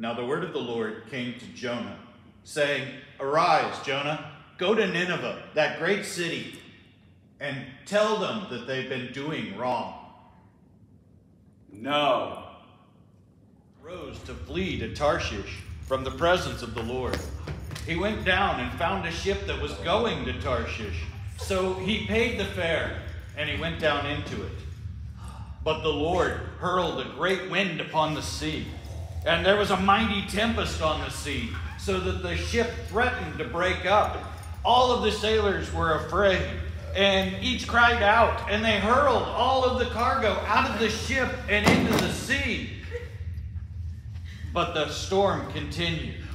Now the word of the Lord came to Jonah, saying, "Arise, Jonah, go to Nineveh, that great city, and tell them that they've been doing wrong." No. Rose to flee to Tarshish from the presence of the Lord. He went down and found a ship that was going to Tarshish. So he paid the fare, and he went down into it. But the Lord hurled a great wind upon the sea, and there was a mighty tempest on the sea, so that the ship threatened to break up. All of the sailors were afraid, and each cried out, and they hurled all of the cargo out of the ship and into the sea. But the storm continued.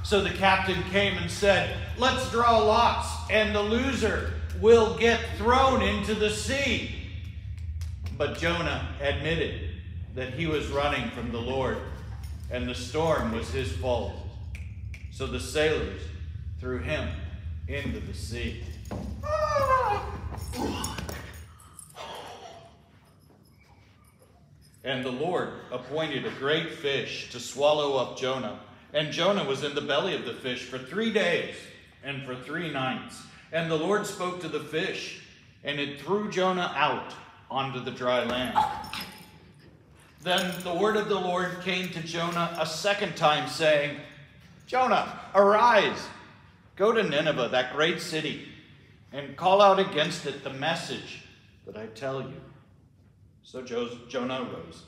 So the captain came and said, "Let's draw lots, and the loser will get thrown into the sea." But Jonah admitted that he was running from the Lord, and the storm was his fault. So the sailors threw him into the sea. And the Lord appointed a great fish to swallow up Jonah. And Jonah was in the belly of the fish for 3 days and for 3 nights. And the Lord spoke to the fish, and it threw Jonah out onto the dry land. Then the word of the Lord came to Jonah a second time, saying, "Jonah, arise, go to Nineveh, that great city, and call out against it the message that I tell you." So Jonah arose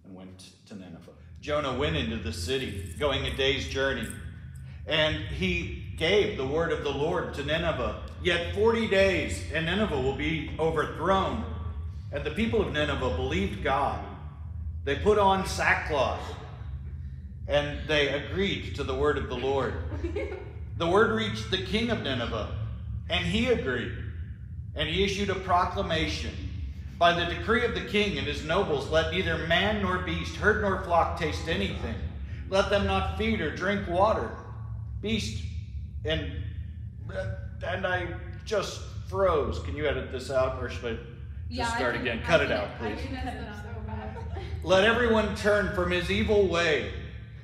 and went to Nineveh. Jonah went into the city, going a day's journey, and he gave the word of the Lord to Nineveh. "Yet 40 days, and Nineveh will be overthrown." And the people of Nineveh believed God. They put on sackcloth, and they agreed to the word of the Lord. The word reached the king of Nineveh, and he agreed. And he issued a proclamation: "By the decree of the king and his nobles, let neither man nor beast, herd nor flock taste anything. Let them not feed or drink water. Beast," and I just froze. Can you edit this out, or should I just start again? Cut it out, please. "Let everyone turn from his evil way."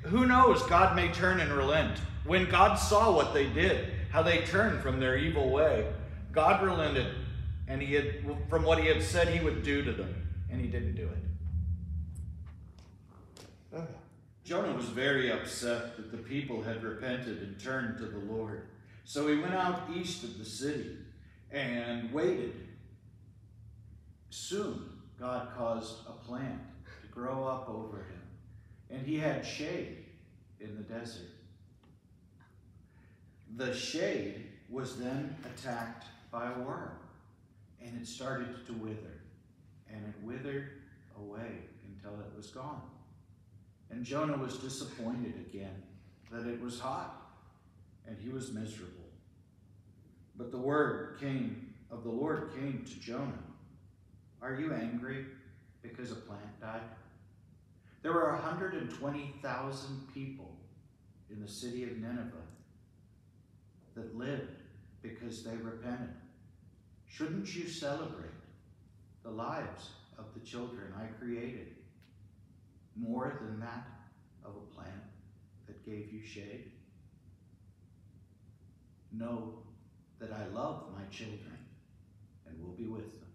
Who knows, God may turn and relent. When God saw what they did, how they turned from their evil way, God relented, and from what he had said he would do to them, and he didn't do it. Jonah was very upset that the people had repented and turned to the Lord. So he went out east of the city and waited. Soon God caused a plant to grow up over him, and he had shade in the desert. The shade was then attacked by a worm, and it started to wither, and it withered away until it was gone. And Jonah was disappointed again that it was hot, and he was miserable. But the word of the Lord came to Jonah. "Are you angry because a plant died?" There were 120,000 people in the city of Nineveh that lived because they repented. Shouldn't you celebrate the lives of the children I created more than that of a plant that gave you shade? Know that I love my children and will be with them.